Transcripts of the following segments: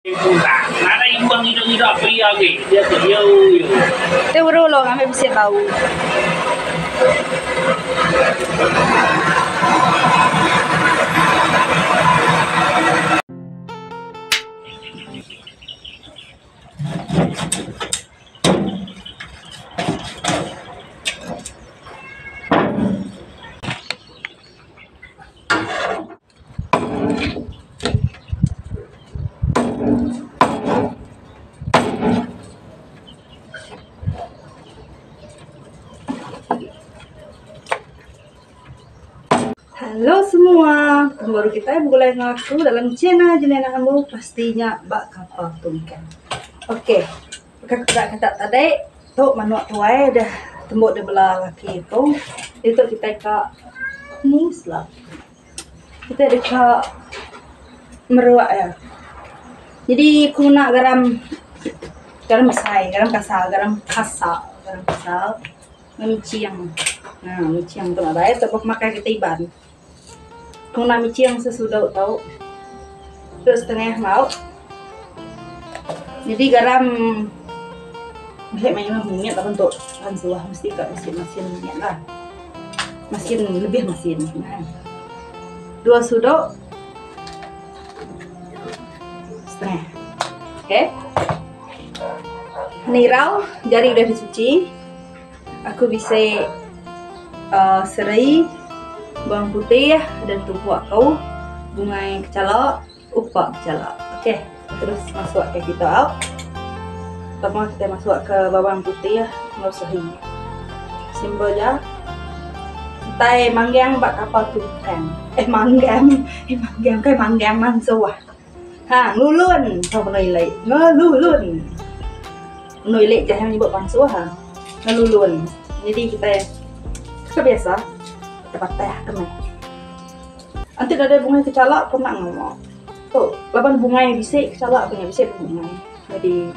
Bukan, ada ibu yang hidup pria dia kerja. Dia berulung sampai bisa bau. Halo semua, baru kita mulai ngaku dalam channel jenengan kamu pastinya bak kapal tungkan. Oke, kata tadi tuh manuak tuai dah tembok di belah laki itu kita ke ni selap. Kita dekat meruak ya. Jadi aku nak garam mesai, garam kasar, garam miciang. Nah, miciang tu ada ya, tapi makai kita iban. Kung namin siyang sesudaw tau. Terus setengah mau. Jadi garam main minyak tak bentuk pansuah mesti kat masin minyak lah. Lebih masin. Nah. 2 sudok setengah. Oke. Nirau jari udah dicuci. Aku bisa serai bawang putih dan tubuh kau bunga yang kecalak upak kecalak. Oke, terus masuk ke kita pertama kita masuk ke bawang putih nggak usah ini simbol ya tai manggang bak kapal tukan manggang kayak manggang mansuah lulun kau menilai ngelulun menilai jangan nyebut mansuah ngelulun. Jadi kita biasa patah kemeh. Nanti ada bunga kecalak pernah ngomong. Tuh, laban bunga yang bisa kecalak punya bisa bunga. Jadi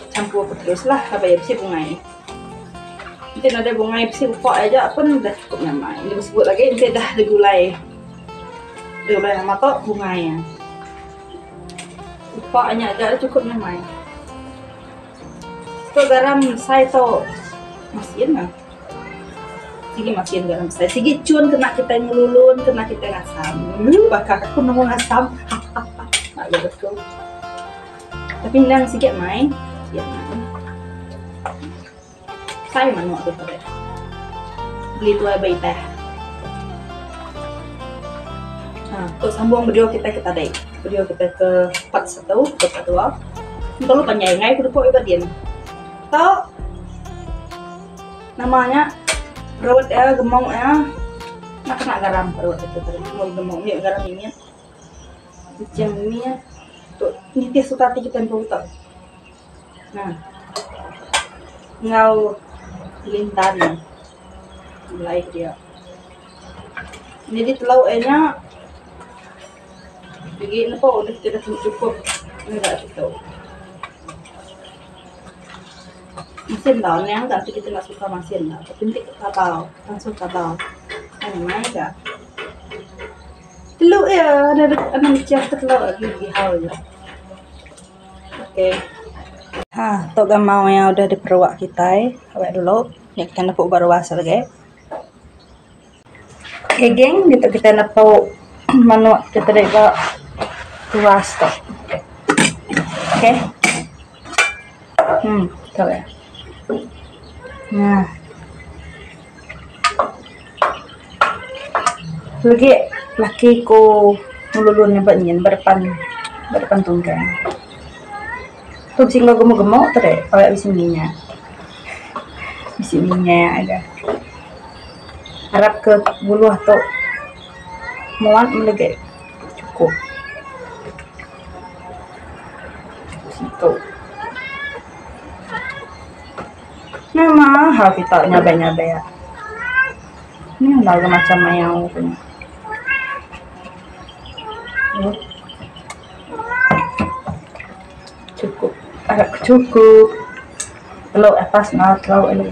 campur terus lah apa ya bisa bunga. Nanti ada bunga yang bisa upah aja pun udah cukup nyaman. Ini disebut lagi nanti dah digulai. Digulai sama tuh bunganya. Upahnya aja cukup nyaman. Tuh garam saya tuh masin lah. Sige makin garam saya. Sige cun kena kita ngelulun, kena kita ngasam. Bakal aku nemu ngasam. Nak betul. Tapi nang sikit main. Ya main. Saya manuak tu pada. Beli tu bayi teh. Untuk sambung video kita dai. Video kita ke part 1, ke part 2. Kalau panjang ngai kudu kok ibadian. Tahu namanya rawat ya gemong ya nak kena garam rawat itu tadi mau gemong ni garam ini jam ini tuh ini suka kita tempat nah ngau lintan mulai dia jadi telau nya begini kok udah tidak cukup enggak cukup mesin daun yang nanti kita nggak suka mesin lah, tapi nanti kapal langsung kapal. Namanya enggak. Telur ya, ada micir telur lagi di hal ya. Oke. Tok gamau yang udah diperwak kita, awet dulu. Ya kita nepuk baru asal guys. Oke geng, itu kita nepuk manuak kita dari ruas tok. Oke. Tahu ya. Nah, lagi laki ko mululun ba niyan berdepan tunggang. Tuh sing gemo-gemo tadi, awak bisi minyak ada. Harap ke bulu atau muat melege cukup. Situ. Nah, mahal kita nyabai ya. Ini lagu macam yang punya. Cukup, agak cukup. Telur pas nggak telur ini.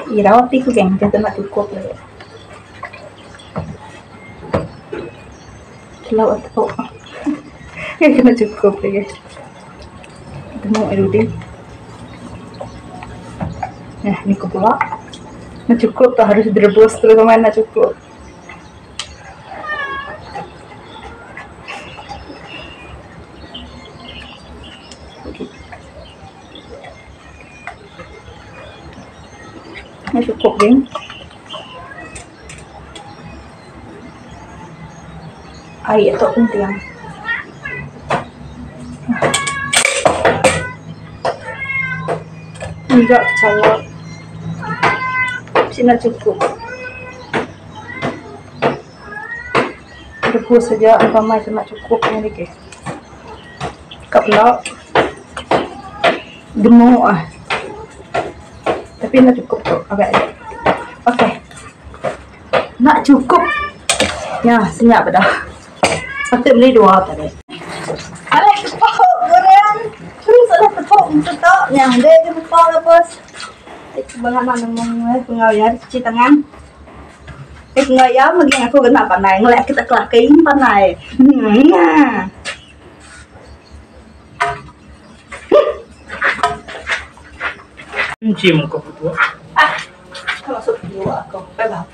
Rawat itu geng, kita nak cukup lah. Lauk atau kena cukup lah guys. Kita mau edit. Nah, ini pula. Nah cukup tak harus direbus terus sama nak cukup. Ini cukup geng. Air itu penting. Enggak kecalok. Sini cukup. Rebus saja apa mai sama cukup ini guys. Kalau gemuk tapi nak cukup tuh agak. Oke. Nak cukup. Ya, senyap dah. Patut beli 2 tadi. Ada kepok goreng. Terus ada kepok untuk tak yang dia kepok lepas. Bangaman namanya pengawiyar cuci tangan. Pengawiyar lagi aku kena panai ngelak kita kelakin panai. Nah. Cium kau berdua. Kalau masuk dua aku pegang.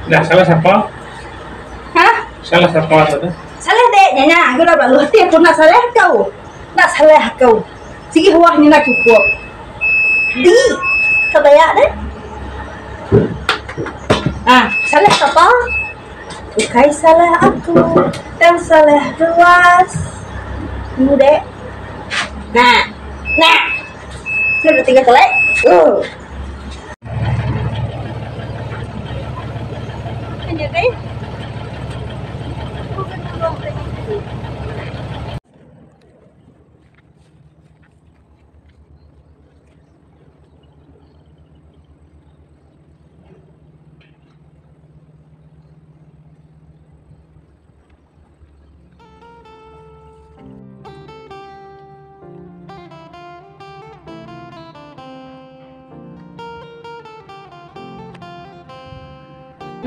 Dah salah siapa? Hah? Salah siapa tadi? Salah dek nyanyi. Aku dah lalu hati aku nak salah kau. Nak salah kau. Sige huah ni nak cukup. Di kebayak deh. Salah siapa? Bukai salah aku. Dan salah luas. Ini dek. Nah. Sudah 3 kali. Jadi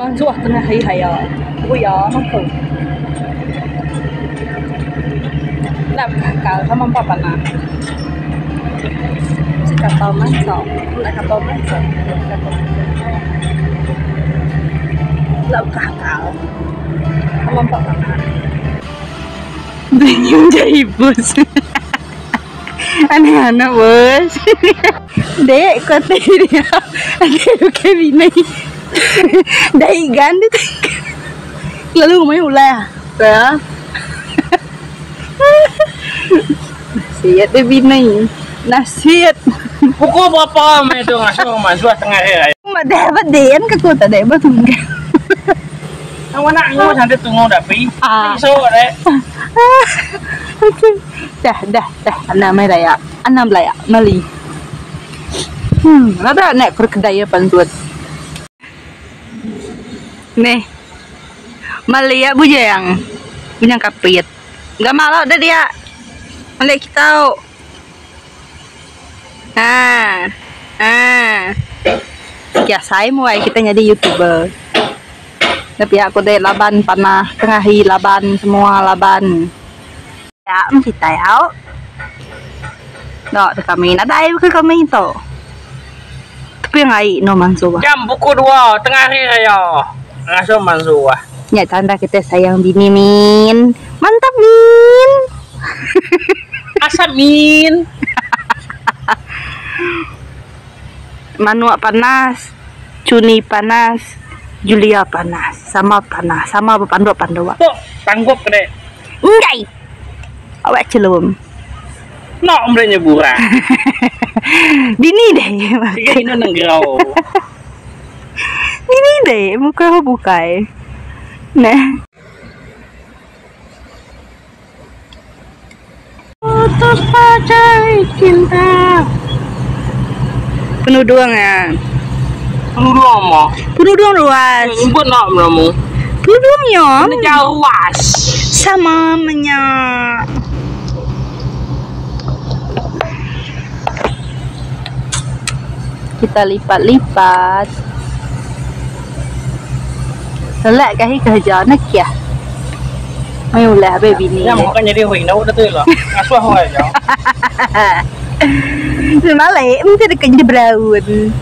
manzuah tengah hari-hari buaya makan nak kakak sama papa nak si kapal masak nak kapal masak nak kakak sama papa nak benyum jadi bos anak-anak bos dek kata dia ada kebinai Dai ganda lalu main ulah ya nasihat deh binai nasihat Pukul berapa main tu ngasuh masuk tengah hari? mak dapat deh ke kota deh betul enggak Ang anak nyo nanti tunggu dapi. So deh. dah anak mai raya anak belaya mali ada nek perkedai pantuat nih Malia bujang punya kapit nggak malu dah dia melihat kita ya saya mulai kita jadi YouTuber tapi aku deh laban panah tengahi laban semua laban ya kita ya nggak kami ada air ke kami itu tapi yang air no mansuba Jam pukul 2 tengah hari ayo ngasuh mansuba ya tanda kita sayang bini Min mantap Min asap Min manuak panas cuni panas Julia panas, sama pandu. Tuh, tanggup kene. Enggak. Awak celum. Nok mre nyebura. Bini deh. Tiga ini nenggrau. Bini deh, muka bukai. Nah. Putus pacai cinta. Penuh doang ya. Penuh doang mah. Penuh doang luas. Imput nak meramu. Penuh doang ya. Penuh jawas. Sama menya. Kita lipat-lipat. Selak kahi kerja nak ya. Ayolah baby ni. Ya makanya dia wing dah tu lah. Ngasuh hoy ya. Semalai mesti ada kerja beraun.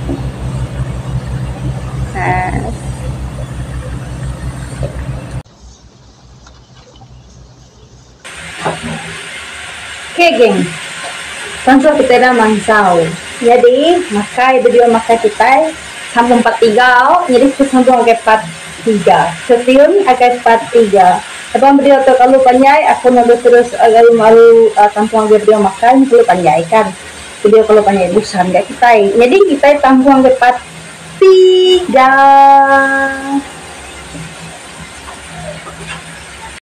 Okay, geng. Langsung kita dah mangsau. Jadi, makai video makai kita sambung part 3. Jadi, kita sambung ke part 3. Setune akan part 3. Abang video tu kalau panjai, aku nak terus malu tampung video makan kalau panjai kan. Video kalau panjai busan gak kita. Jadi, kita tampung ke part 3.